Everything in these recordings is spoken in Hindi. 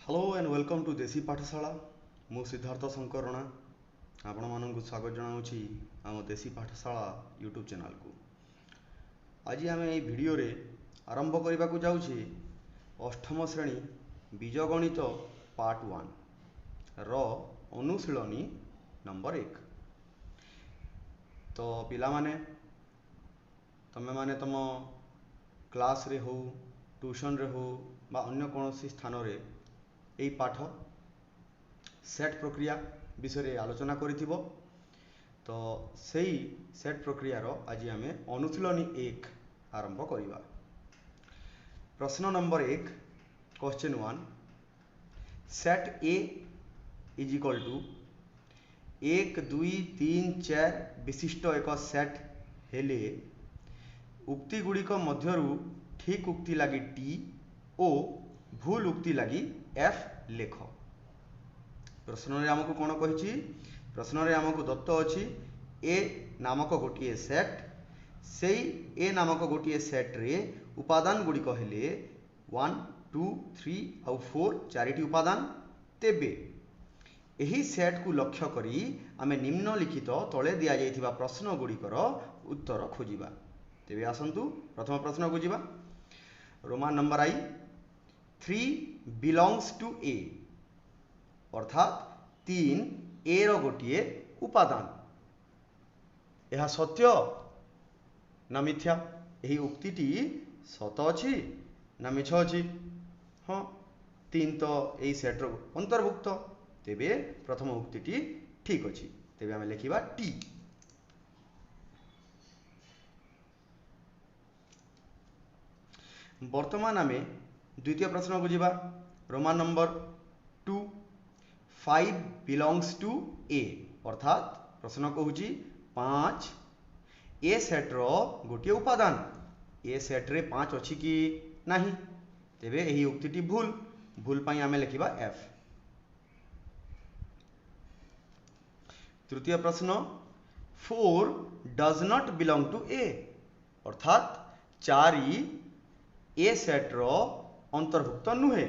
हेलो एंड वेलकम टू देसी पाठशाला। मु सिद्धार्थ शंकर रणा आपण मानक स्वागत जनाऊँगी आम देसी पाठशाला यूट्यूब चैनल को। आज आम ये भिडियो रे आरंभ करने को जाऊँचे अष्टम श्रेणी बीजगणित पार्ट 1 रो अनुशीलनी नंबर 1। तो पिला माने तमे माने तुम क्लास रे हो ट्यूशन रे हो बा अन्य कौन स्थान रे यही पाठ सेट प्रक्रिया विषय आलोचना करिथिबो। तो सही सेट प्रक्रिया रो आज आम अनुशीलनी 1 आरंभ करिबा। प्रश्न number 1 question 1 set A is equal to 1 2 3 4 विशिष्ट एक सेट हेले उक्ति गुड़िक मध्यरु ठीक उक्ति लगी टी ओ भूल उक्ति लगी एफ लेख। प्रश्न रे आमको कौन कही? प्रश्न रे आमको दत्त अच्छी ए नामक गोटे सेट से ए नामक गोटे सेट रे उपादान गुड़िक हेले 1 2 3 और 4 चारिटी उपादान। तेबे यही सेट को लक्ष्य करी आमे निम्नलिखित तले दिया जाइथिबा प्रश्न गुड़िकर उत्तर खोजिबा। तेबे आसंतु प्रथम प्रश्न को जिबा। Roman number I 3 belongs to A अर्थात 3 ए रो गोटे उपादान। यह सत्य ना मिथ्या? यही उक्तिटी सत अच्छी ना मिछ अच्छी? हाँ 3 तो यही सेट रो अंतर्भुक्त। तेबे प्रथम उक्तिटी ठीक अच्छी। तेबे आमे लिखिबा टी। वर्तमान आमे द्वितीय प्रश्न को जिबा। Roman number 2 5 belongs to A अर्थात प्रश्न कहूची 5 ए सेट रो गोटे उपादान। ए सेट रे 5 अच्छी कि नहीं? तेबे यही उक्तिटी भूल। भूल पाई आमे लिखिबा एफ। तृतीय प्रश्न 4 does not belong to A अर्थात 4 ए सेट रो अंतर्भुक्त नुहे।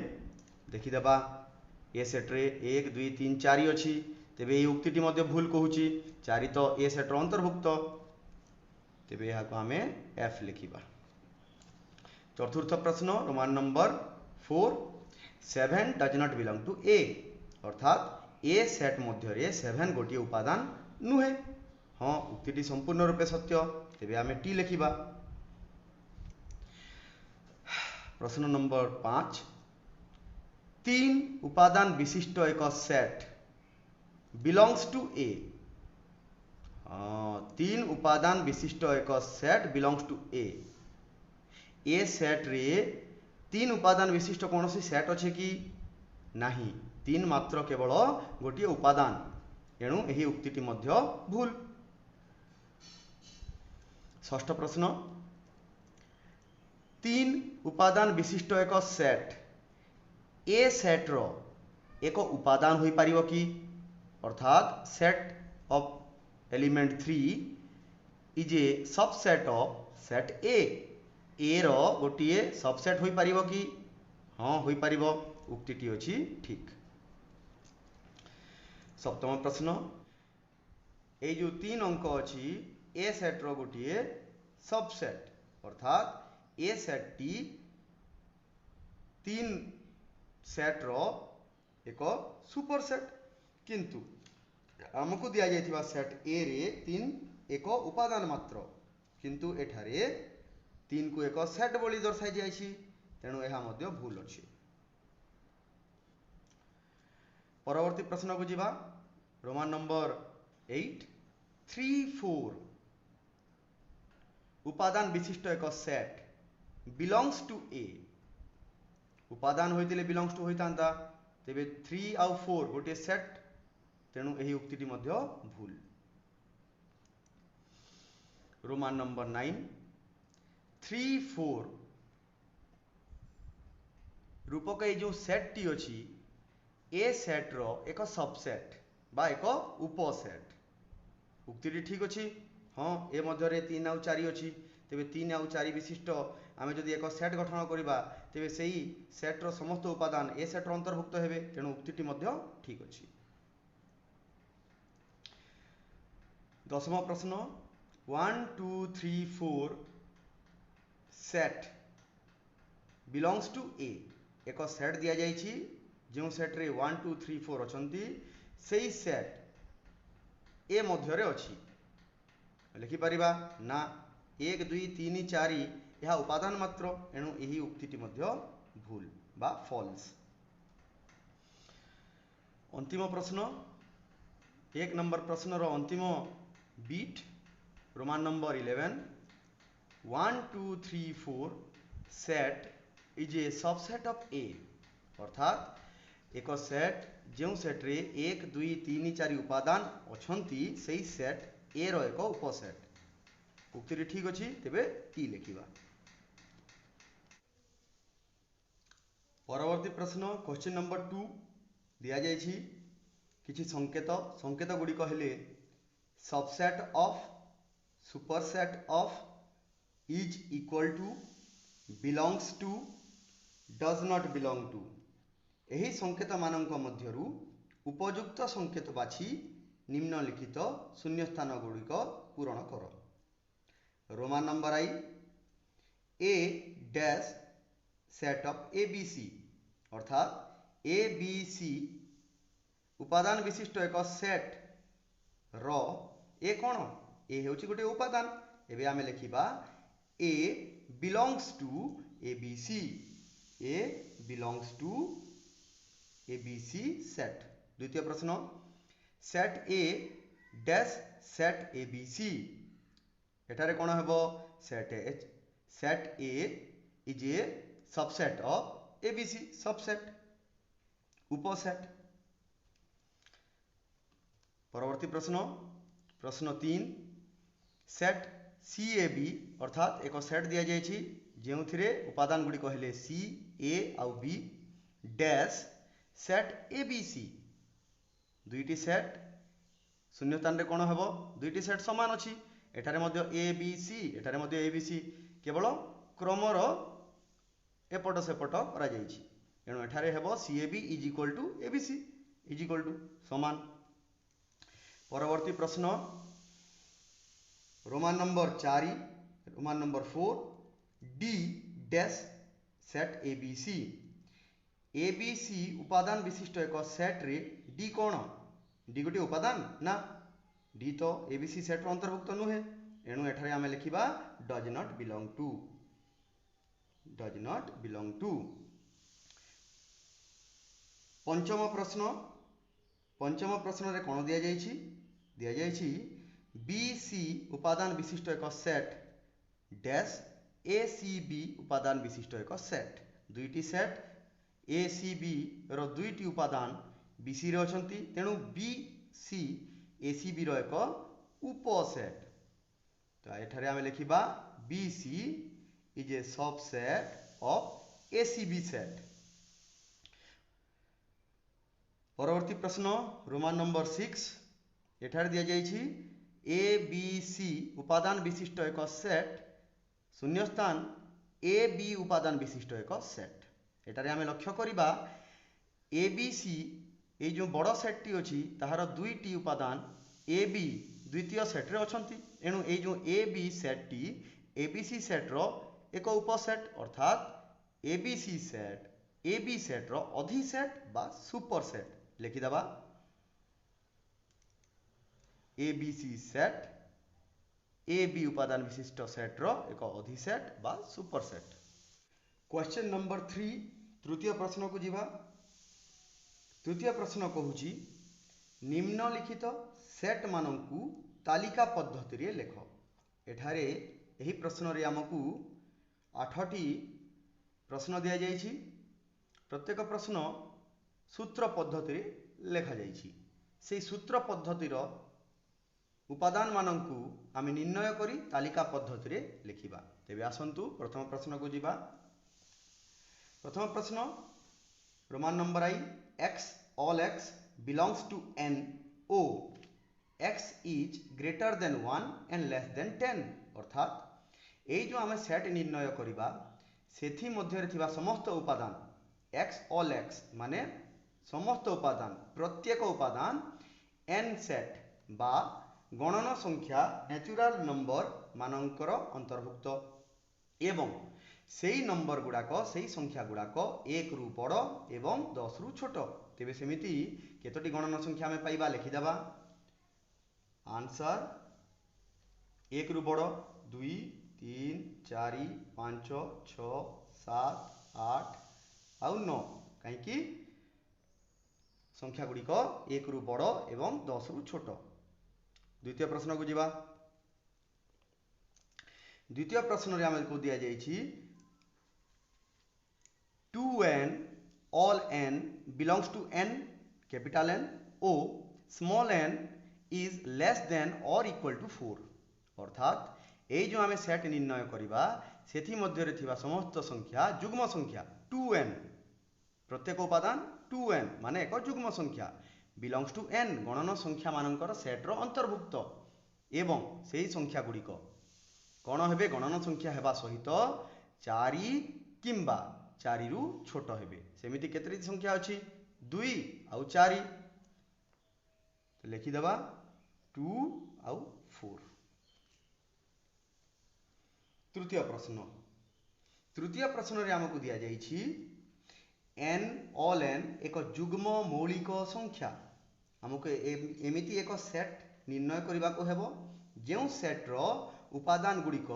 देखिदेबा ए सेट रे 1 2 3 4 अच्छी। तेबे ये उक्तिटी मध्य भूल कहूची। 4 तो ए सेट रो अंतर्भुक्त। तेबे यहाँ को आमे एफ लिखिबा। चतुर्थ प्रश्न Roman number 4 7 does not belong to A अर्थात ए सेट मध्य रे 7 गोटे उपादान नुहे। हाँ उक्तिटी संपूर्ण रूपे सत्य। तेबे आमे टी लिखिबा। प्रश्न नंबर 5 3 उपादान विशिष्ट एक सेट बिलोंग्स टू ए। 3 उपादान विशिष्ट एक set belongs to A. A set रे 3 उपादान विशिष्ट कौन सी सेट अच्छे कि नहीं? 3 मात्र केवल गोटे उपादान। एणु यही उक्तिटी मध्य भूल। षष्ठ प्रश्न 3 उपादान विशिष्ट एक सेट ए सेट रो एक उपादान होई पारिबो कि? अर्थात set of element 3 is a subset of set A. A रो गोटे सबसेट होई पारिबो कि? हाँ होई पारिबो। उक्तिटी अछि ठीक। सप्तम प्रश्न ए जो 3 अंक अछि ए सेट रो गोटे सबसेट अर्थात ए सेट टी 3 सेट रो एक सुपर सेट। किंतु आमको दिया जाइथिबा सेट ए रे 3 एक उपादान मात्र। किंतु एठारे 3 को एक सेट बोली दर्शाई जाइछि। तेणु यह मध्य भूल अछि। परवर्ती प्रश्न को जिबा। रोमान नंबर 8 3 4 उपादान विशिष्ट एक सेट बिलोंग्स टू ए। उपादान होइतिले बिलोंग्स टू होइतांता। तेबे 3 आउ 4 गोटे सेट। तेणु यही उक्तिटी मध्य भूल। रोमान नंबर 9 3 4 रूपक ये जो सेट टी अछि ए सेट रो एक सबसेट बा एक उपसेट। उक्तिटी ठीक अछि। हाँ ए मध्य रे 3 आउ 4 अछि। तेबे 3 आउ 4 विशिष्ट आम जदि एक सेट गठन करवा तेबे सेही सेट्र समस्त उपादान ए सेट्र अंतर्भुक्त हेबे तेणु उक्तिटी मध्य ठीक अछि। 10वां प्रश्न 1 2 3 4 सेट बिलोंग्स टू ए। एक सेट दिया जाइछि जो सेट रे 1 2 3 4 अछंती सेही सेट ए मध्य रे अछि लिखि परिबा ना 1 2 3 4 यह उपादान मात्र एणु यही उक्तिटी मध्य भूल बा फॉल्स। अंतिम प्रश्न 1 नंबर प्रश्न रो अंतिम बीट Roman number 11 1 2 3 4 set is a subset of A अर्थात एक सेट जो सेट रे 1 2 3 4 उपादान अछंती सेही सेट ए रो एक उपसेट। उक्ति ठीक अच्छी तेबे टी लिखिबा। परवर्ती प्रश्न क्वेश्चन नंबर 2 दिया जाइछि किछि संकेत गुड़िक हेले subset of superset of is equal to belongs to does not belong to. एही संकेत मानक मध्यरु उपयुक्त संकेत बाछि निम्नलिखित शून्य स्थान गुड़िक पूरण कर। Roman number I A dash set of A B C अर्थात ए बी सी उपादान विशिष्ट एक सेट रो ए कौन ए होची गोटे उपादान। एबे आमे लिखिबा A belongs to A B C A belongs to A B C set. द्वितीय प्रश्न set A dash set A B C एठारे कौन हेबो set A is a subset of A B C subset उपसेट। परवर्ती प्रश्न 3 सेट सी ए बी अर्थात एक सेट दिया जाइछि जेउथिरे उपादान गुडी कहले सी ए आउ B dash set A B C दुईटी सेट शून्य स्थान रे कौन हेबो दुईटी सेट समान अछि एठारे मध्य ए बी सी एठारे मध्य ए बी सी केवल क्रमर एपट सेपट करा जाइछि एणु एठारे हेबो C A B is equal to A B C is equal to समान। परवर्ती प्रश्न Roman number 4 D dash set A B C उपादान विशिष्ट एक सेट रे डी कौन डी गोटे उपादान ना डी तो ए बी सी सेट रो अंतर्भुक्त नुहे एणु एठारे आमे लिखिबा डज नॉट बिलोंग टू। पंचम प्रश्न रे कौन दिया जाइछि बी सी उपादान विशिष्ट एक set dash A C B उपादान विशिष्ट एक सेट दुईटी सेट ए सी बी रो दुईटी उपादान बी सी रे अछंती तेणु बी सी ए सी बी रो एक उपसेट। तो एठारे आमे लिखिबा B C is a subset of A C B set. परवर्ती प्रश्न रोमान नंबर 6 एठारे दिया जाइछि ए बी सी उपादान विशिष्ट एक सेट शून्य स्थान ए बी उपादान विशिष्ट एक सेट एटारे आमे लक्ष्य करिबा ए बी सी ए जो बड़ सेट टी अछि ताहार दुईटी उपादान ए बी द्वितीय सेट रे अछंती एणु ए जो ए बी सेट टी ए बी सी सेट रो एक उपसेट अर्थात A B C set A B set रो अधिसेट बा सुपर सेट लिखि दबा A B C set A B उपादान विशिष्ट सेट रो एक अधिसेट बा सुपर सेट। क्वेश्चन नंबर 3 तृतीय प्रश्न को जीवा। तृतीय प्रश्न कहूची निम्नलिखित सेट मानकु तालिका पद्धति रे लेख। एठारे एही प्रश्न रे हमकु 8टी प्रश्न दिया जाइछि प्रत्येक प्रश्न सूत्र पद्धति रे लेखा जाइछि सेही सूत्र पद्धति रो उपादान मानकु आमे निर्णय करी तालिका पद्धति रे लिखिबा। तेबे आसंतु प्रथम प्रश्न को जीवा। प्रथम प्रश्न Roman number I x all x belongs to n o x is greater than 1 and less than 10 अर्थात ए जो आमे सेट निर्णय करिबा सेथि मध्यरे थिबा समस्त उपादान x ऑल x माने समस्त उपादान प्रत्येक उपादान n सेट बा गणन संख्या नेचुरल नंबर मानकर अंतर्भुक्त एवं सेई नंबर गुड़ाक सेई संख्या गुड़ाक 1 रु बड़ एवं 10 रु छोट। तेबे सेमिति केतोटी गणन संख्या आमे पाइबा लिखिदेबा। आंसर 1 रु बड़ 2 3 4 5 6 7 8 आउ 9 कहीं संख्या गुड़िक 1 रु बड़ एवं 10 रु छोट। द्वितीय प्रश्न को जीवा। द्वितीय प्रश्न रे हमको दिया जाइछि 2n all n belongs to n capital N o small n is less than or equal to 4 अर्थात ये जो आम सेट निर्णय करवा से मध्य थिबा समस्त संख्या जुग्म संख्या 2n प्रत्येक उपादान 2n माने एक जुग्म संख्या बिलंग्स टू n गणन संख्या मानकर सेट्र अंतर्भुक्त एवं से ही संख्या गुड़िक कौन हेबे गणन संख्या हेबा सहित 4 किंबा 4 रु छोट हेबे। सेमिति केतरी संख्या अछि 2 आउ 4 तो लिखिदेबा 2 आउ 4। तृतीय प्रश्न। तृतीय प्रश्न रे हमको दिया जाइछि n ऑल n एक जुग्म मौलिक संख्या हमको एमिति एक सेट निर्णय करबा को हेबो जेउ सेट रो उपादान गुड़िक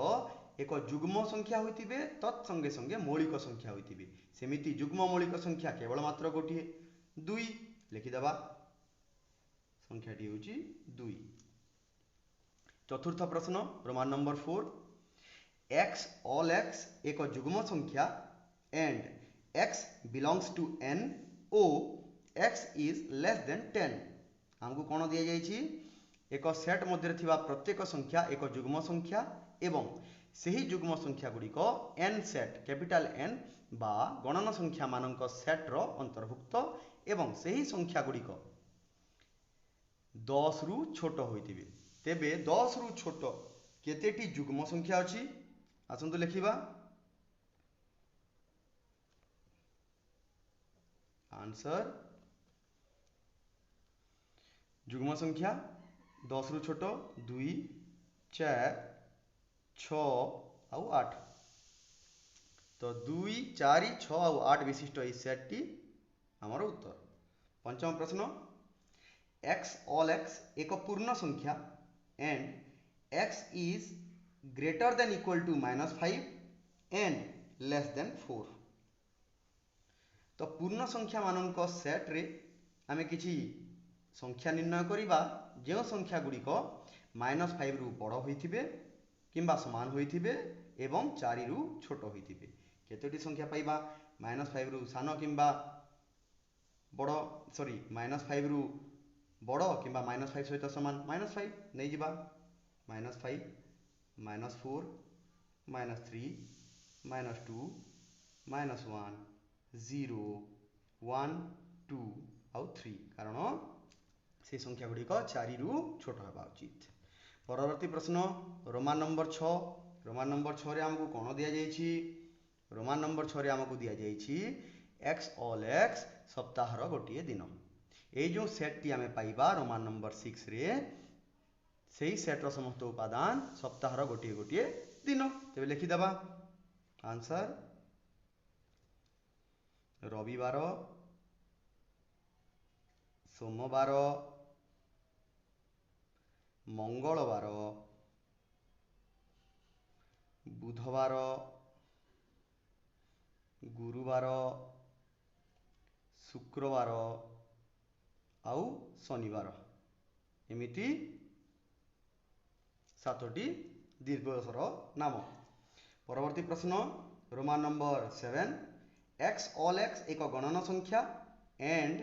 एक जुग्म संख्या होइतिबे तत्संगे संगे मौलिक संख्या होइतिबे। सेमिति जुग्म मौलिक संख्या केवल मात्र गोटिए 2 लिखिदेबा संख्याटी होउची 2। चतुर्थ प्रश्न Roman number 4 x all x एक जुग्म संख्या and x belongs to n o x is less than 10 हमको कौन दिया जाइछि एक सेट मध्य थिबा प्रत्येक संख्या एक जुग्म संख्या एवं सही जुग्म संख्या गुड़िक n सेट कैपिटल N बा गणन संख्या मानक सेट रो अंतर्भुक्त एवं सही संख्या गुड़िक 10 रु छोट होइतिबे। तेबे 10 रु छोट केतेटी जुग्म संख्या अछि आसंतु लिखिबा। आंसर जुग्म संख्या 10 रु छोट 2 4 6 आउ 8 तो 2 4 6 आउ 8 विशिष्ट ई सेट टी हमर उत्तर। पंचम प्रश्न x ऑल x एक पूर्ण संख्या and x is greater than equal to -5 and less than 4 तो पूर्ण संख्या मानक सेट रे आमे किछि संख्या निर्णय करिबा जो संख्या गुड़िक -5 रु बड़ होइथिबे किंबा समान होइथिबे एवं 4 रु छोट होइथिबे। केतोटी संख्या पाइबा -5 रु सान किंबा बड़ सॉरी -5 रु बड़ किंबा -5 सहित समान -5 नहीं जिबा -5 -4 -3 -2 -1 0 1 2 आउ 3 कारण से संख्या गुड़िक 4 रु छोट होगा उचित। परवर्ती प्रश्न रोमान नंबर 6 रोमान नंबर 6 रे हमको कौन दिया जाइछि रोमान नंबर 6 रे हमको दिया जाइछि x ऑल x सप्ताहर गोटिए दिन ये जो सेट टी आमे पाइबा रोमान नंबर 6 रे सेही सेट रो समस्त उपादान सप्ताहर गोटिए गोटिए दिन तेबे लिखिदेबा। आंसर रविवार सोमवार मंगलवार बुधवार गुरुवार शुक्रवार आउ शनिवार एमिति 7टी दीर्घसर नाम। परवर्ती प्रश्न Roman number 7 x all x एक गणन संख्या and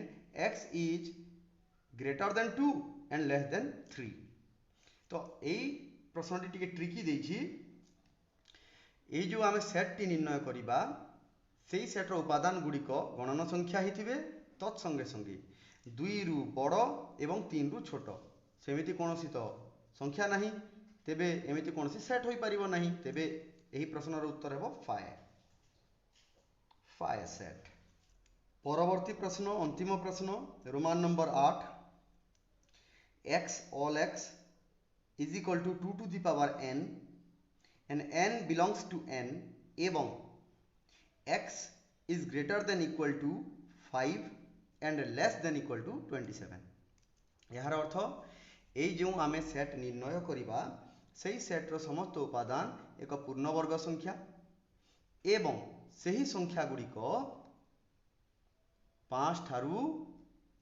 x is greater than 2 and less than 3 तो यही प्रश्न टी ट्रिकी देछि ये जो आम सेट टी निर्णय करिबा सेही सेट रो उपादान गुड़िक गणन संख्या हिथिबे तत्संगे संगे 2 रु बड़ एवं 3 रु छोट सेमिति कोनोसी तो संख्या नहीं तेबे एमिति कोनोसी सेट होई परिबो नहीं तेबे एही प्रश्नर उत्तर हेबो 5। 5 सेट। परवर्ती प्रश्न अंतिम प्रश्न Roman number 8 x all x is equal to 2 to the power n and n belongs to n एवं x is greater than equal to 5 and less than equal to 27। यार अर्थ ये जो आम सेट निर्णय करवा से सेट्र समस्त उपादान एक पूर्णवर्ग संख्या एवं सही संख्या गुड़िक 5 ठारू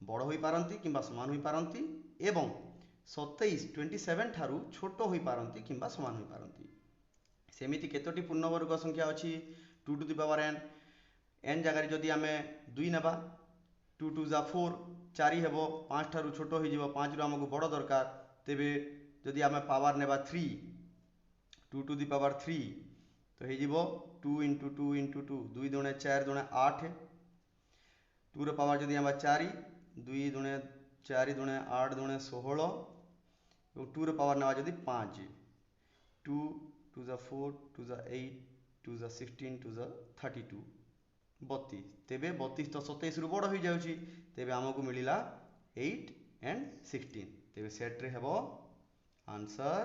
बड़ हो पारती कि समान हो पारती एवं 27 ठारू छोट हो पारती कि समान हो पारती। सेमिति केतोटी पूर्णवर्ग संख्या अच्छी 2 to the power n n जगार जदि आम 2 नेबा 2 2 जा 4 4 हेब 5 ठारू छोट हो 5 रु आमको बड़ दरकार तेबे जदि आम पावर नेबा 3 2 to the power 3 तो हो 2 into 2 into 2 2 दुणे 4 दुणे 8 2 रो पावर जदि आम 4 2 दुणे 4 दुणे 8 दुणे 16 और 2 रो पावर नेबा जदि 5 2 2 जा 4 2 जा 8 2 जा 16 2 जा 32 32 तेबे 32 तो 27 रु बड़ हो जाउची तेबे हमको मिलिला 8 and 16 तेबे सेट रे हेबो आंसर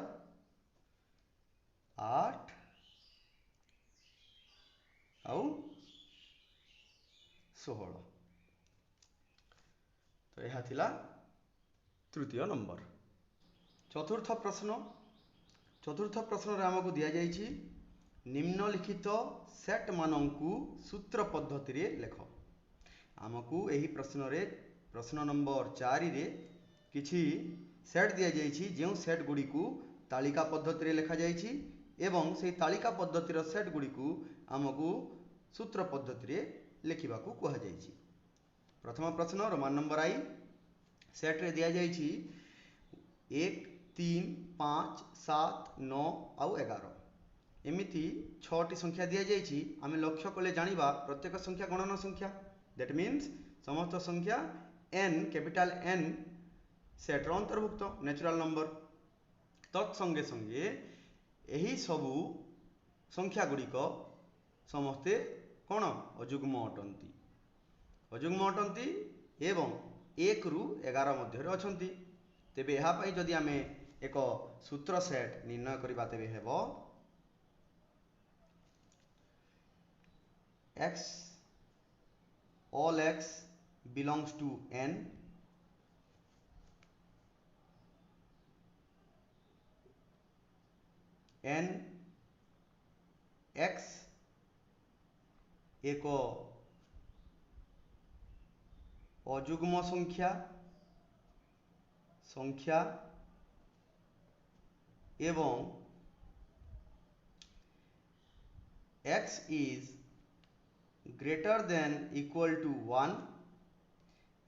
8 आउ 16। तो यह थिला तृतीय नंबर। चतुर्थ प्रश्न रे हमको दिया जाइछि निम्नलिखित सेट मानंकु सूत्र पद्धति रे लेख। हमको यही प्रश्न नंबर 4 रे किछि सेट दिया जाइछि जो सेट गुडी को तालिका पद्धति रे लेखा जाइछि एवं से तालिका पद्धतिर सेट गुडी को हमको सूत्र पद्धति रे लेखिबा को कहा जाइछि। प्रथम प्रश्न रोमान नंबर आई सेट रे दिया जाइछि 1 3 5 7 9 आउ 11 एमिति 6टी संख्या दिया जाइछि। आमे लक्ष्य कले जानिबा प्रत्येक संख्या गणन संख्या दैट मीन्स समस्त संख्या n कैपिटल N सेट रो अंतर्भुक्त नेचुरल नंबर तत्संगे संगे यही सबू संख्या गुड़िक समस्ते कौन अजुग्म अटंती एवं 1 रु 11 मध्य अछंती। तेबे यहाँ पाई जदि आमे एक सूत्र सेट निर्णय करिबा तेबे हेबो x all x belongs to n n x एक अजुग्म संख्या एवं x is greater than equal to 1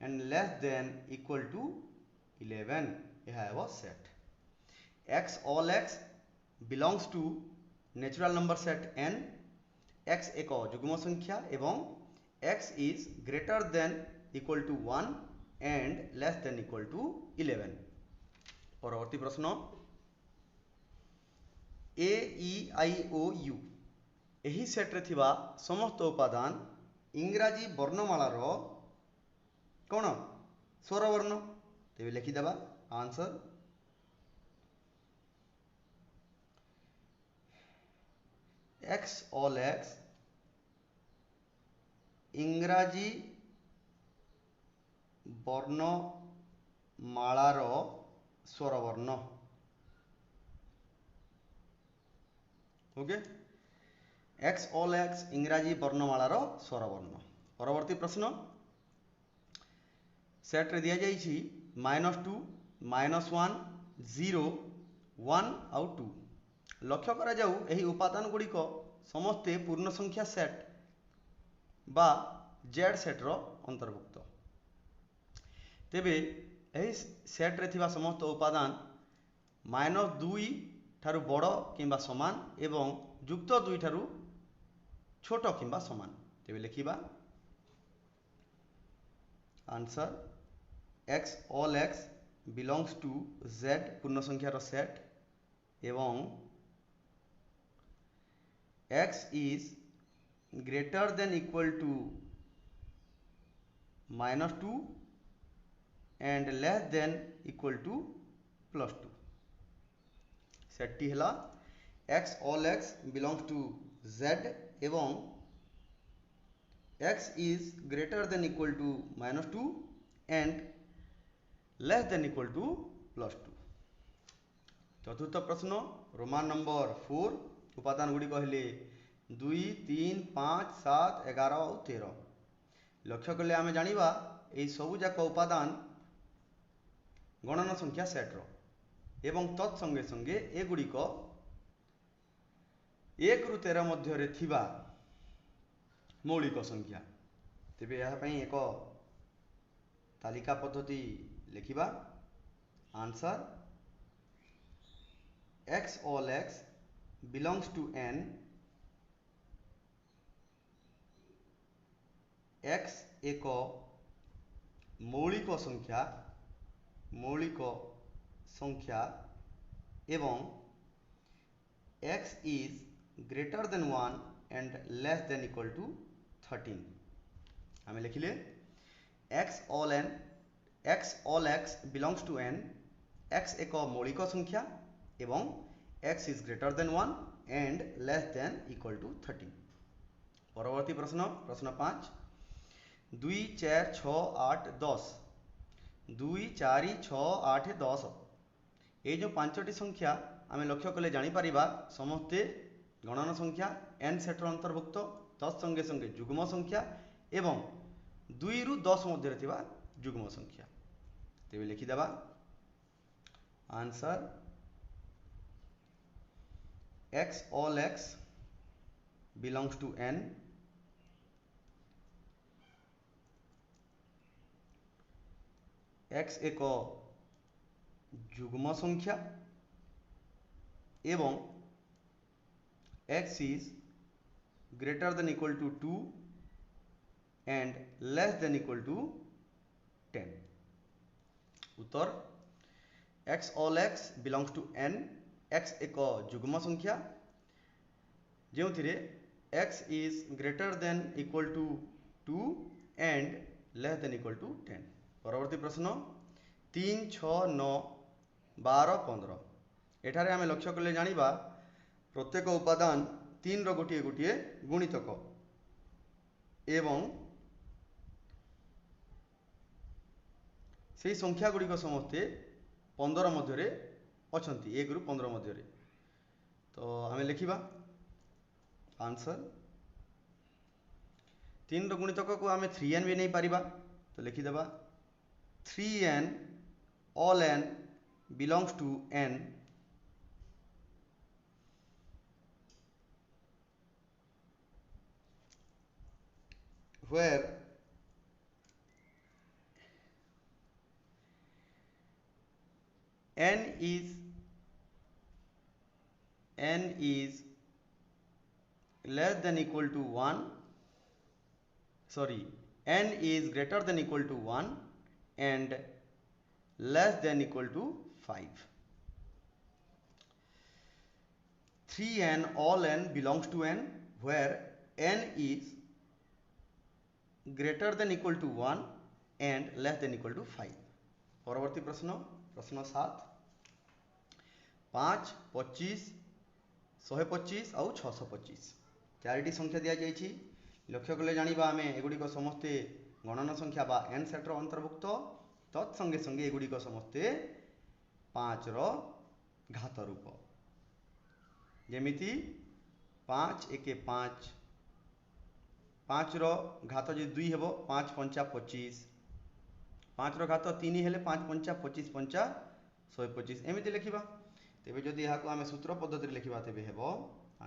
and less than equal to 11 यह है set. x all x belongs to natural number set n x एक जुग्म संख्या एवं x is greater than equal to 1 and less than equal to 11। परवर्ती प्रश्न a e i o u यही सेट रे थिबा समस्त उपादान इंग्राजी वर्णमालार कौन स्वरवर्ण तेबे लिखिदेबा आंसर x all x इंग्राजी वर्णमालार स्वरवर्ण ओके x all x इंग्राजी वर्णमालार स्वरवर्ण। परवर्ती प्रश्न सेट रे दिया जाइछि -2 -1 0 1 आउ 2 लक्ष्य करा जाऊ एही उपादान गुड़िक समस्ते पूर्ण संख्या सेट बा जेड सेट रो अंतर्भुक्त। तेबे एही सेट रे थिबा समस्त उपादान -2 ठारू बड़ किंबा समान एवं युक्त 2 ठारू छोट किंबा समान तेबे लिखिबा answer x all x belongs to z पूर्ण संख्यार सेट एवं x is greater than equal to -2 and less than equal to +2 सेटटी है x all x belongs to z एवं x is greater than equal to -2 and less than equal to +2 चतुर्थ प्रश्न रोमान नंबर 4 उपादान गुड़ी कहले 2 3 5 7 11 और 13 लक्ष्य कले आम जाना यही सबूक उपादान गणन संख्या सेट्र एवं तत्संगे संगे एगुड़िक 1 ରୁ 13 मध्य थिबा मौलिक संख्या तेबे यहाँ एक तालिका पद्धति लिखिबा answer x all x belongs to n x एक मौलिक संख्या एवं x is greater than 1 and less than equal to 13 हमें लिखिले x all x belongs to n x एक मौलिक संख्या एवं x is greater than 1 and less than equal to 13 परवर्ती प्रश्न 5 2 4 6 8 10 2 4 6 8 10 ये जो 5टी संख्या आम लक्ष्य कले जापर समस्ते गणन संख्या n सेट्र अंतर्भुक्त तत्संगे संगे जुग्म संख्या एवं 2 ରୁ 10 मध्य थिबा जुग्म संख्या तेबे लिखिदेबा answer x all x belongs to n x एक जुग्म संख्या एवं x is greater than equal to 2 and less than equal to 10 Uttar x all x belongs to n x एक जुग्म संख्या जो x is greater than equal to 2 and less than equal to 10 परवर्ती प्रश्न 3 6 9 12 15 एठारे आम लक्ष्य कले जानिबा प्रत्येक उपादान 3 रो गोटे गोटे गुणितक एवं से संख्या गुड़िक समस्ते 15 मध्य अछंती 1 ରୁ 15 मध्य तो आम लिखिबा आंसर 3 रो गुणितक को आम 3n भी नहीं पारिबा तो लिखिदेबा 3n all n belongs to n where n is less than equal to 1 n is greater than equal to 1 and less than equal to 5 3n all n belongs to n where n is greater than equal to 1 and less than equal to 5 परवर्ती प्रश्न 7 5 25 125 और 625 चारिटी संख्या दि जाइए लक्ष्य कले जानिबा आमे एगुड़िक समस्ते गणन संख्या बा n सेट्र अंतर्भुक्त तत्संगे संगे एगुड़िक समस्ते 5 रो घात रूप जेमिति 5 1 5 5 रो घात जो 2 हेबो 5 5 25 5 रो घात 3 हेले 5 5 25 5 125 एमिति लिखिबा तेबे जदि यहाँ को आमे सूत्र पद्धति लिखिबा तेबे हेबो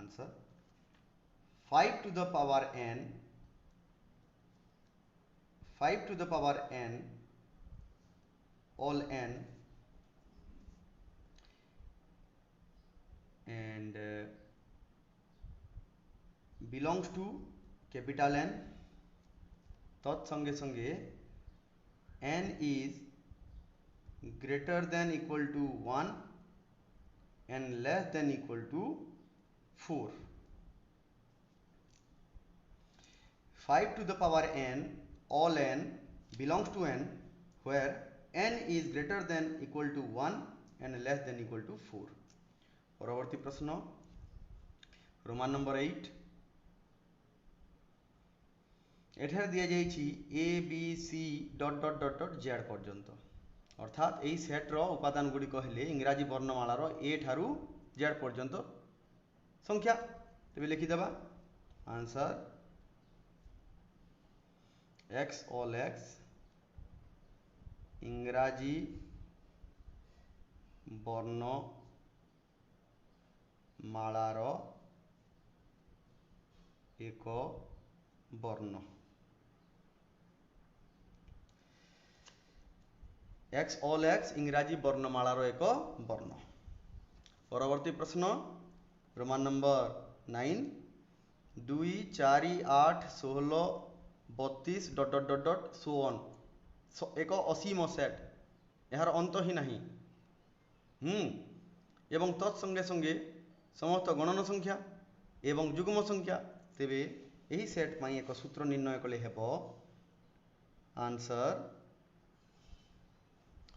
answer 5 to the power n all n and belongs to capital N तत्संगे संगे n is greater than equal to 1 and less than equal to 4 5 to the power n, all n belongs to n, where n is greater than equal to 1 and less than equal to 4. परवर्ती प्रश्न रोमान नंबर 8 एठार दिया जाइछि ए बी सी डट डट डट डट जेड पर्यंत अर्थात यही सेट्र उपादान गुड़िक हेले इंग्राजी वर्णमालार ए ठारू जेड पर्यंत संख्या तेज लिखिदेवा आंसर एक्स ऑल एक्स इंग्राजी वर्णमालार एक वर्ण एक्स ऑल एक्स इंग्राजी वर्णमालार एक वर्ण। परवर्ती प्रश्न Roman number 9 2 4 8 16 32 dot dot dot dot so on एक असीम सेट यार अंत ही नहीं एवं तत्संगे संगे समस्त गणन संख्या एवं युग्म संख्या तेबे यही सेट पाई एक सूत्र निर्णय कले हेब आंसर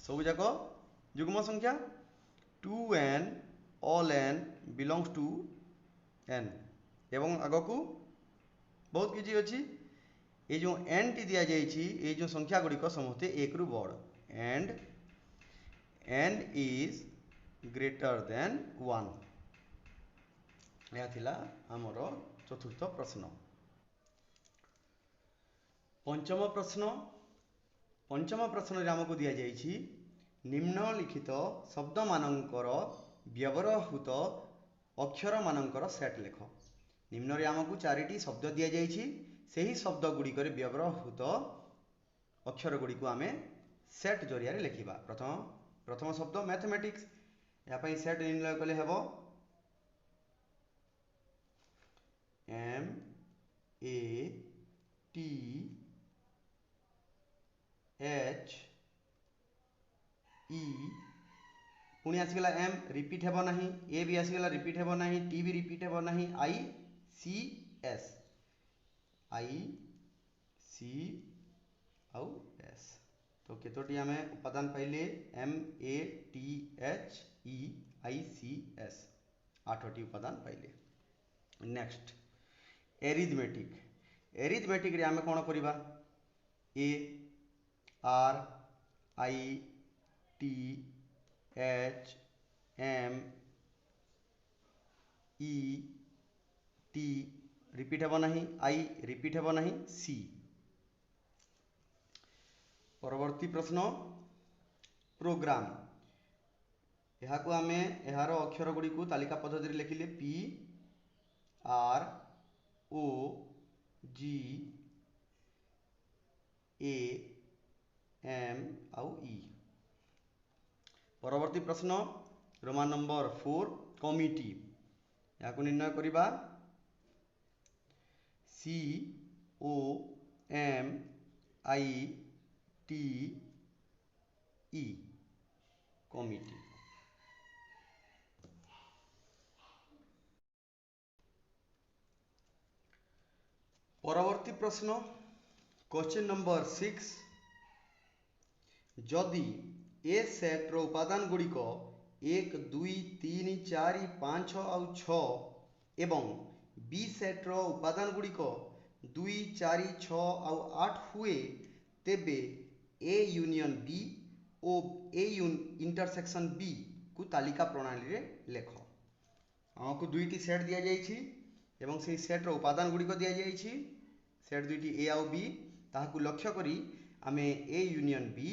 सब जाक युग्म संख्या 2n all n belongs to n एवं आगकू बहुत किसी अच्छी ये जो n टी दिया जाइए ये जो संख्या गुड़िक समस्ते एक रु बड़ and n is greater than 1 यह थिला आमर चतुर्थ प्रश्न। पंचम प्रश्न आमको दि जाइए निम्नलिखित शब्द मानकर व्यवहृत अक्षर मानकर सेट लेख। निम्न रे आमको 4टी शब्द दि जाइए सही शब्द गुड़िक व्यवहृत अक्षर गुड़ी को आम सेट जरिया लिखा। प्रथम शब्द मैथमेटिक्स यापाई सेट निर्णय कले हेब M A T H E पुणी आसीगला एम रिपीट हेब नहीं ए भी आसीगला रिपीट हेब नहीं टी भी रिपीट हेब नहीं आई सी आउ एस तो केतोटी आम उपादान पाइले M A T H E I C S 8टी उपादान पाइले। नेक्स्ट एरिथमेटिक रे आम कौन करवा A R I T H M E T repeat हेब नहीं आई रिपीट हेब नहीं सी। परवर्ती प्रश्न प्रोग्राम यहाँ को आम यार अक्षर गुड़ी को तालिका पद्धति लिखिले P R O G A M आउ ई। परवर्ती प्रश्न रोमान नंबर 4 कमिटी यहाँ को निर्णय करिबा C O M I T E committee. परवर्ती प्रश्न क्वेश्चन नंबर 6 जदि ए सेट्र उपादान गुड़िक 1 2 3 4 5 6 आउ 6 एवं बी सेट्र उपादान गुड़िक 2 4 6 आउ 8 हुए तेबे ए यूनियन बी और ए इंटरसेक्शन बी को तालिका प्रणाली रे लेख। आमको 2टी सेट दि जाइए एवं से सेट्र उपादान गुड़िक दि जाइए सेट 2टी ए आउ बी ताहाकु लक्ष्य करी आम ए यूनियन बी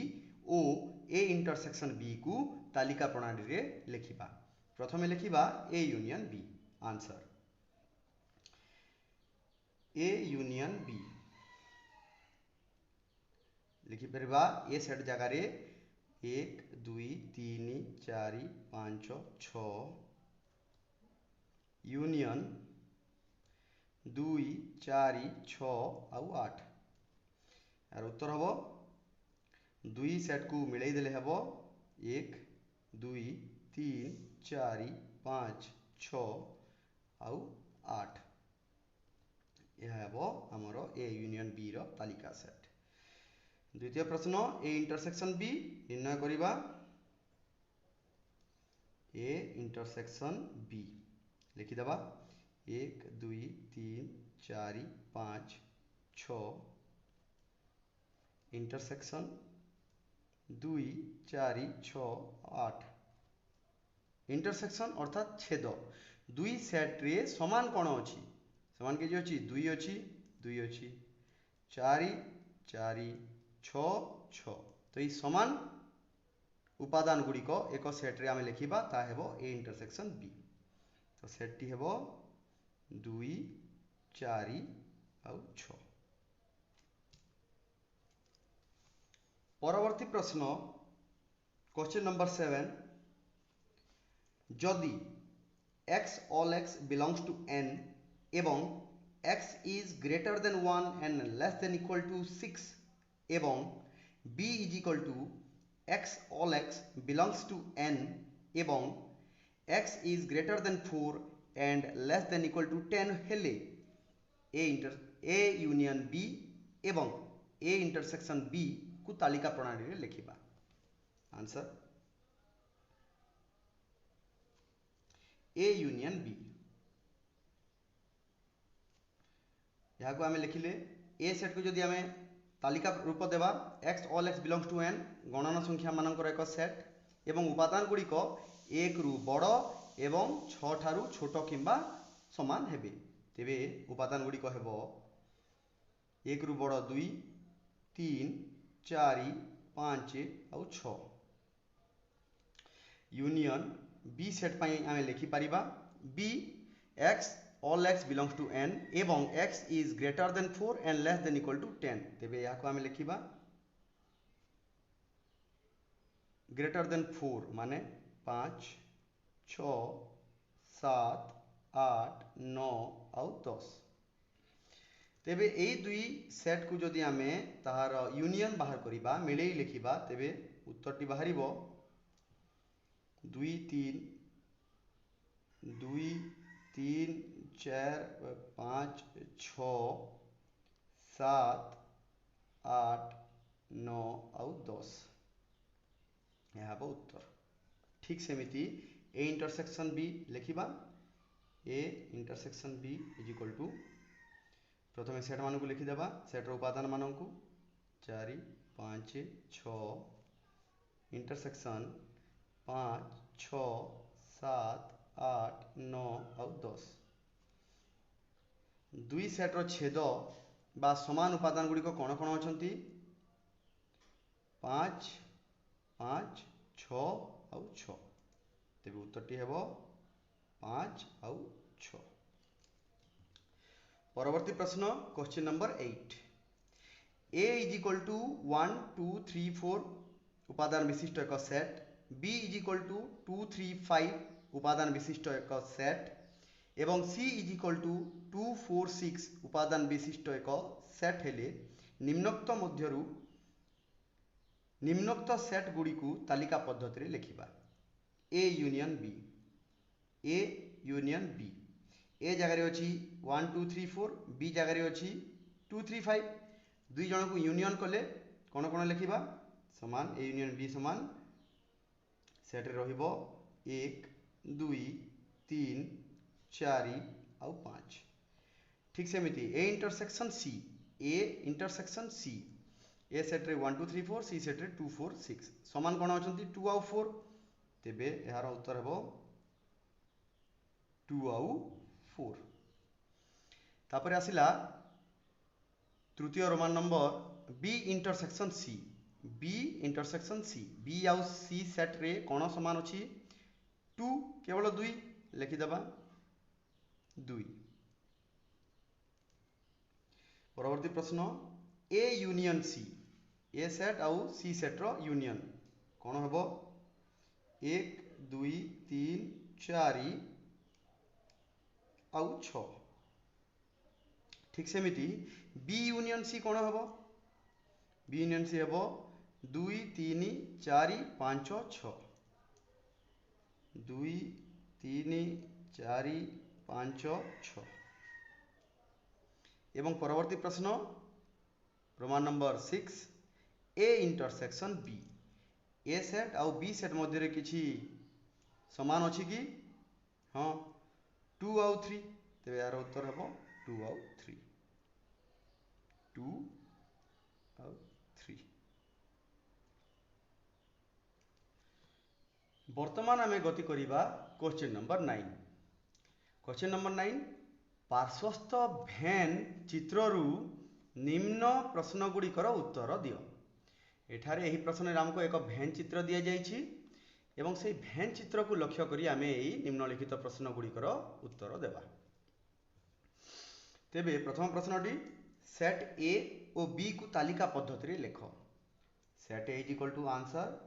और ए इंटरसेक्शन बी को तालिका प्रणाली रे लिखिबा। प्रथमे लिखिबा A union B answer A union B लिखिपर ए सेट जगार 1 2 3 4 5 6 यूनियन 2 4 6 आउ 8 यार उत्तर हम 2 सेट को मिलई देले हेब 1 2 3 4 5 6 आउ 8 यह हेबो हमर ए यूनियन बी रो तालिका सेट। द्वितीय प्रश्न ए इंटरसेक्शन बी निर्णय करिबा। ए इंटरसेक्शन बी लिखिदेबा 1 2 3 4 5 6 इंटरसेक्शन 2 4 6 8 इंटरसेक्शन अर्थात छेद दुई सेट रे समान कोण अछि समान के अछि 2 अछि 2 अछि 4 4 6 6 तो ई समान उपादान गुड़िक एक सेट रे आमे लिखिबा ता हेबो ए इंटरसेक्शन बी। तो सेट टी हेबो 2 4 आउ 6। परवर्ती प्रश्न क्वेश्चन नंबर 7 जदि x all x belongs to n एवं x is greater than 1 and less than equal to 6 एवं b is equal to x all x belongs to n एवं x is greater than 4 and less than equal to 10 हेले a यूनियन b एवं a इंटरसेक्शन b को तालिका प्रणाली रे लिखिबा। आंसर ए यूनियन बी यहाँ को आमे लिखिले ए सेट को जदि आमे तालिका रूप देबा x all x belongs to n गणन संख्या मानकर एक सेट एवं उपादान गुड़िक 1 रु बड़ एवं 6 ठारू छोट किंबा समान हेबे तेबे उपादान गुड़िक हेबो 1 रु बड़ 2 3 4 5 आउ 6 यूनियन बी सेट पाई आमे लिखि परिबा b x all x belongs to n एवं x is greater than 4 and less than equal to 10 तेबे या को आमे लिखिबा greater than 4 माने 5 6 7 8 9 आउ 10 तेबे एई दुई सेट को जदि आमे ताहार यूनियन बाहर करिबा मिलेई लिखिबा तेबे उत्तरटी बाहरिबो 2 3 2 3 4 5 6 7 8 9 आउ 10 यह हेबो उत्तर। ठीक सेमिति ए इंटरसेक्शन बी लिखिबा A intersection B is equal to प्रथम सेट मान को लिखिदेबा सेट रो उपादान मान को 4 5 6 इंटरसेक्शन 5 6 7 8 9 आउ 10 दुई सेट रो छेद बा समान उपादान गुड़िक कौन कौन अछंती 5 5 6 आउ 6 तेबे उत्तरटी हेबो 5 आउ 6। परवर्ती प्रश्न question number 8 a is equal to 1 2 3 4 उपादान विशिष्ट एक set b is equal to 2 3 5 उपादान विशिष्ट एक सेट एवं c is equal to 2 4 6 उपादान विशिष्ट एक सेट हेले निम्नोक्त मध्यरु निम्नोक्त सेट गुड़ी को तालिका पद्धति रे लिखिबा a union b a union b ए जगह अच्छी 1 2 3 4 बी जगह अच्छी 2 3 5 दुई जन को यूनियन कले कौन कौन लिखिबा समान ए यूनियन बी समान सेट रे रहिबो 1 2 3 4 आउ 5। ठीक सेमिति A intersection C A set रे 1 2 3 4 सी सेट रे 2 4 6 समान कौन अछंती 2 आउ 4 तेबे यार उत्तर हेबो 2 आउ 4। तापर आसिला तृतीय Roman number B intersection C B आउ सी सेट रे कौन समान अछि 2 केवल 2 लिखिदेबा 2। परवर्ती प्रश्न A union C A set आउ सी सेट रो यूनियन कौन हेबो 1 2 3 4 आउ 6। ठीक सेमिति बी यूनियन सी कौन हेबो बी यूनियन सी हेबो 2 3 4 5 6 2 3 4 5 6 एवं परवर्ती प्रश्न Roman number 6 A intersection B A set आउ बी सेट मध्य किसी समान अच्छी कि हाँ 2 आउ 3 तेज यार उत्तर हम 2 आउ 3 2 आउ 3। वर्तमान आम गति करवा क्वेश्चन नंबर 9। क्वेश्चन नंबर 9 पार्श्वस्थ भैन चित्रु निम्न प्रश्न गुड़िकर उत्तर दियो। एठारे यही प्रश्न आमको एक भैन चित्र दि जाइए एवं से भैन चित्र को लक्ष्य करी आम यही निम्नलिखित प्रश्न गुड़िकर उत्तर देवा। तेबे प्रथम प्रश्नटी सेट ए और बी को तालिका पद्धति लेख। Set A is equal to answer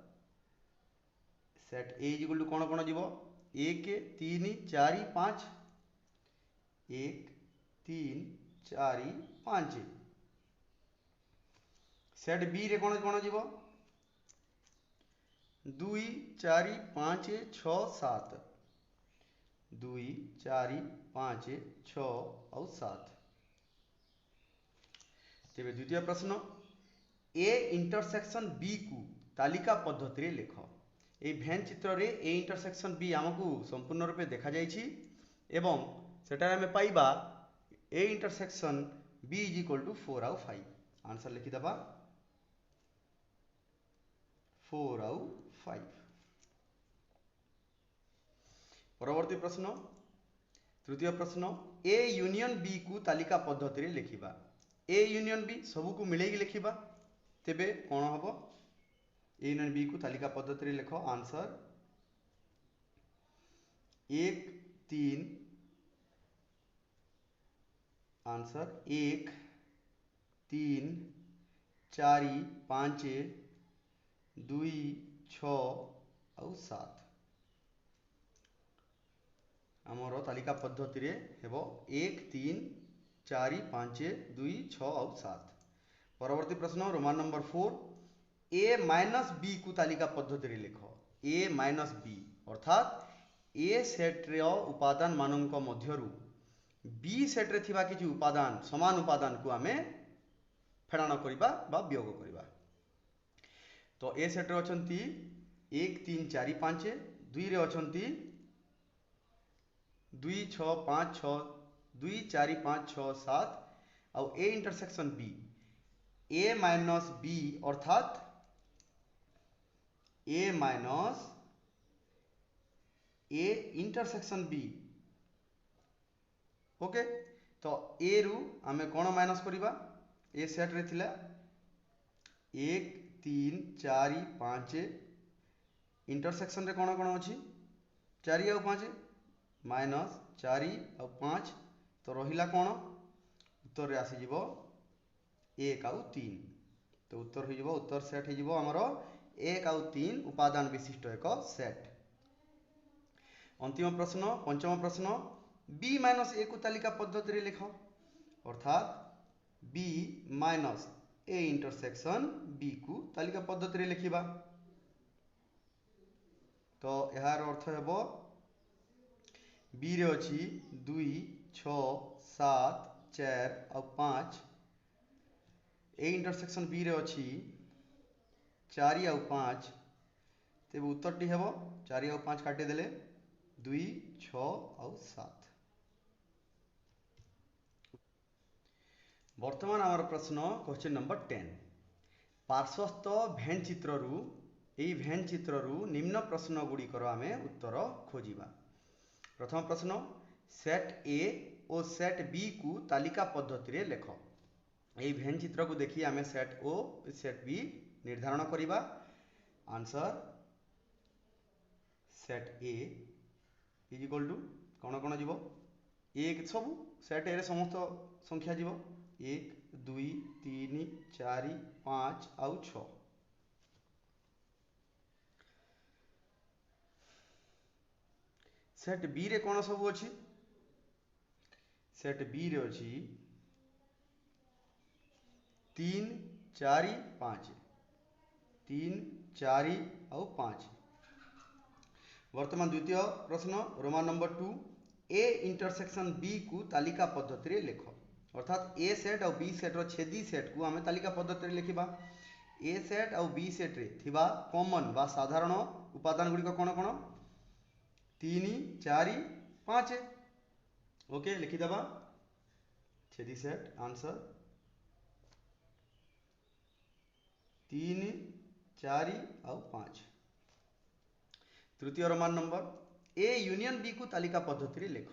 set A is equal to कौन कौन जीव 1 3 4 5 1 3 4 5। सेट बी रे कौन कौन जीव 2 4 5 6 7 2 4 5 6 और 7। तेरे द्वितीय प्रश्न ए इंटरसेक्शन बी को तालिका पद्धति लेख। ये भैन चित्र रे ए इंटरसेक्शन बी आमको संपूर्ण रूपे देखा जाइछि एवं सेटारे आमे पाइबा A intersection B is equal to 4 आउ 5। आंसर लिखिदेबा 4 आउ 5। परवर्ती प्रश्न तृतीय प्रश्न ए यूनियन बी को तालिका पद्धति लिखिबा। ए यूनियन बी सबू को मिलेगी लिखिबा तेबे कौन हम ए यूनियन बी को तालिका पद्धति लेख। आंसर 1 3 आंसर 1 3 4 5 2 6 और 7 आमर तालिका पद्धति रे हेबो 1 3 4 5 2 6 और 7। परवर्ती प्रश्न रोमान नंबर 4 ए माइनस बी को तालिका पद्धति रे लेख। ए माइनस बी अर्थात ए सेट रे उपादान मानक मध्यरु बी सेट रे थिबा किछि उपादान समान उपादान को आमे फेडाण करिबा बा वियोग करिबा। तो ए सेट रे अछंती 1 3 4 5 2 रे अछंती 2 6 5 6 2 4 5 6 7 और A intersection B A minus B अर्थात A minus A intersection B. Okay तो ए रु आमे कौन माइनस करिबा ए सेट रे थिला 1 3 4 5 इंटरसेक्शन रे कौन कौन अछि 4 और 5 माइनस 4 और 5 तो रहिला कौन उत्तर रे आसी जीवो 1 और 3। तो उत्तर हो जीवो उत्तर सेट हो जीवो हमरो 1 और 3 उपादान विशिष्ट एक सेट। अंतिम प्रश्न पंचम प्रश्न बी माइनस ए को तालिका पद्धति लिख अर्थात B minus A intersection B को तालिका पद्धति लिखिबा। तो यार अर्थ हेबो बी रे अछि 2 6 7 4 और 5 ए इंटरसेक्शन बी रे अछि 4 और 5 तेबे उत्तरटी हेबो 4 और 5 काटि देले 2 6 और 7। वर्तमान आमर प्रश्न क्वेश्चन नंबर 10 पार्श्वस्थ भैन चित्रु यही भैन चित्रु निम्न प्रश्न गुड़िकर आम उत्तर खोजिबा। प्रथम प्रश्न सेट ए और सेट बी को तालिका पद्धति लेख। यही भैन चित्र को देखी आम सेट ओ सेट बी निर्धारण करिबा। Answer set A is equal to कौन कौन जीव एक सब सेट ए रे समस्त संख्या जीव 1 2 3 4 5 और 6। सेट बी रे कौन सब अच्छी सेट बी रे अच्छी 3 4 5 3 4 और 5। वर्तमान द्वितीय प्रश्न Roman number 2 A intersection B को तालिका पद्धति लेख। अर्थात ए सेट और बी सेट रो छेदी सेट को आम तालिका पद्धति लिखा। ए सेट और बी सेट रे थिबा कॉमन बा साधारण उपादान गुड़िक कौन कौन 3 4 5। ओके लिखिदेबा छेदी सेट आंसर 3 4 और 5। तृतीय Roman number A union B को तालिका पद्धति लिख।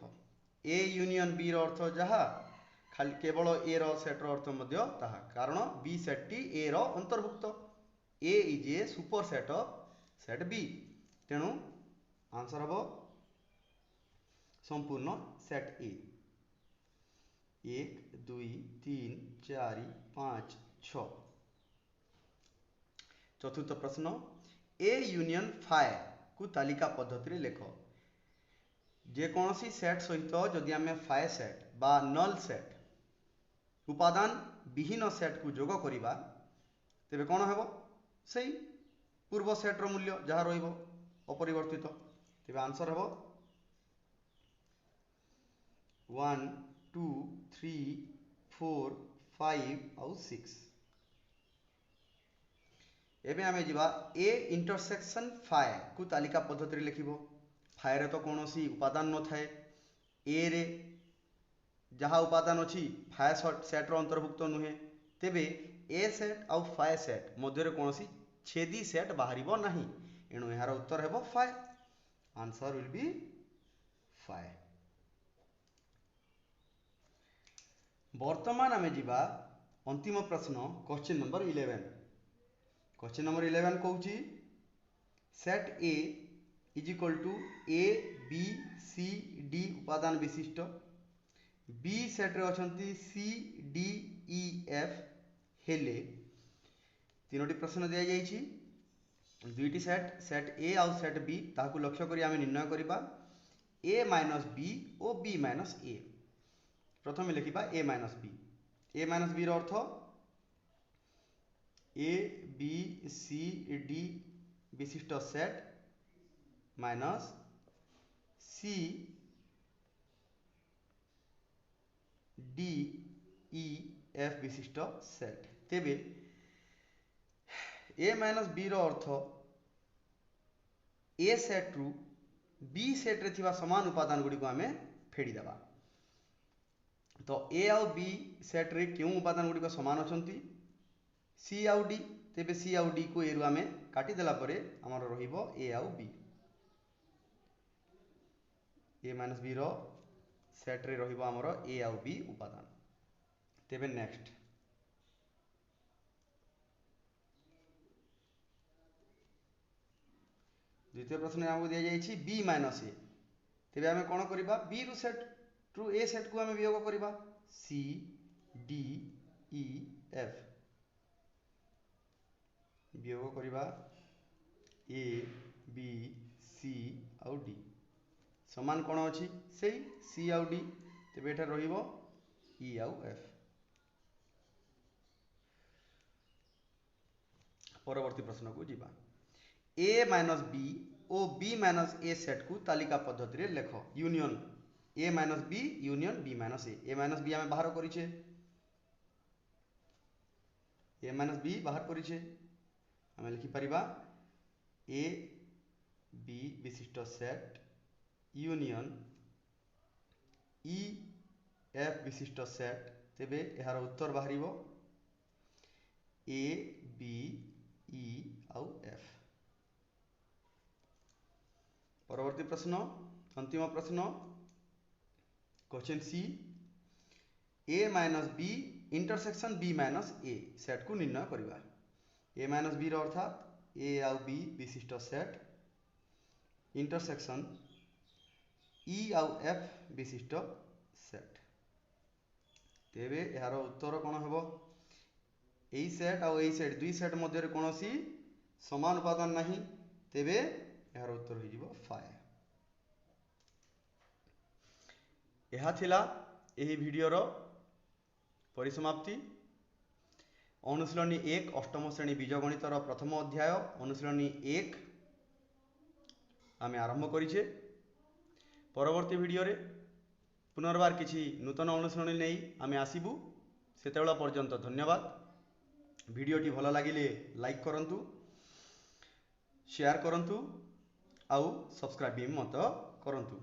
ए यूनियन बी रो अर्थ जहा खाली केवल ए रो सेट रो अर्थ मध्य ताहा कारण बी सेट टी ए रो अंतर्भुक्त। A is a super set of set B तेणु आंसर हम संपूर्ण सेट ए 1 2 3 4 5 6। चतुर्थ प्रश्न ए यूनियन फाए को तालिका पद्धति लिख। जेकोसी सेट सहित जदि आम फाए सेट बा नल सेट उपादान विहीन सेट को जोग करिबा तेबे कौन हेबो सही पूर्व सेट रो मूल्य जहाँ रहिबो अपरिवर्तित। तेबे आंसर हेबो 1 2 3 4 5 और 6। एबे आमे जिबा ए इंटरसेक्शन फाए को तालिका पद्धति लिखिबो। फाए रे तो कौनसी उपादान न थाए ए रे जहाँ उपादान अच्छी फाए सेट रो अंतर्भुक्त नुहे तेबे ए सेट और फाए सेट मध्य कौन छेदी सेट बाहर नहीं एणु यार उत्तर है फाए। आंसर विल बी फाए। वर्तमान आमे जिबा अंतिम प्रश्न क्वेश्चन नंबर 11। क्वेश्चन नंबर 11 कहूँ set A is equal to A B C D उपादान विशिष्ट बी सेट रे अछंती सी डी ई एफ हेले तीनोटी प्रश्न दिया जाइछि। दुईटी सेट सेट ए आउ सेट बी ताहाकु लक्ष्य करी आमे निर्णय करिबा ए माइनस बी और बी माइनस ए। प्रथम लिखिबा A minus B. A minus B रो अर्थ ए बी सी डी विशिष्ट set minus C D E F विशिष्ट सेट। तेबे ए माइनस बी रो अर्थ ए सेट रु बी सेट रे थिबा समान उपादान गुडी को आमे फेडी देबा। तो ए आउ बी सेट रे क्यों उपादान गुडी को समान अछंती सी आउ डी। तेबे सी आउ डी को ए रु आमे काटी देला परे हमर रहिबो ए आउ B. A minus B row set रे रहिबो हमर ए आउ बी उपादान। तेबे नेक्स्ट द्वितीय प्रश्न हमको दिया जाइछि बी माइनस ए। तेबे आमे कोन करिबा बी रु सेट रु ए सेट को आमे वियोग करिबा सी डी ई एफ वियोग करिबा ए बी सी आउ डी समान कोन अछि सेही सी आउ डी। तेबे एटा रहिबो ई आउ एफ। परवर्ती प्रश्न को जीवा ए माइनस बी और बी माइनस ए सेट को तालिका पद्धति रे लेख। Union A minus B union B minus A minus B आमे बाहर करिछे ए माइनस बी बाहर करिछे आमे लिखि परिबा ए बी विशिष्ट सेट यूनियन ई एफ विशिष्ट सेट। तेबे यार उत्तर बाहरिबो ए बी ई आउ एफ। परवर्ती प्रश्न अंतिम प्रश्न question C A minus B intersection B minus A set को निर्णय करिबा। ए माइनस बी रो अर्थात ए आउ बी विशिष्ट सेट इंटरसेक्शन ई आउ एफ विशिष्ट सेट। तेबे यार उत्तर कौन हेबो एई सेट आउ एई सेट दुई सेट मध्य कोनोसी समान उपादान नहीं तेबे यार उत्तर हो जिवो फाए। यह थिला एही वीडियो रो परिसमाप्ति। अनुशीलनी 1 अष्टम श्रेणी बीजगणित प्रथम अध्याय अनुशीलनी 1 आमे आरंभ करिछे। परवर्ती वीडियो रे पुनर्बार किसी नूतन अनुसरणी नहीं आमे आसबू सेतेबेला पर्यंत धन्यवाद। भिडियोटी भल लगिले लाइक करंतु, शेयर करंतु, आउ सब्सक्राइब भी मत करंतु।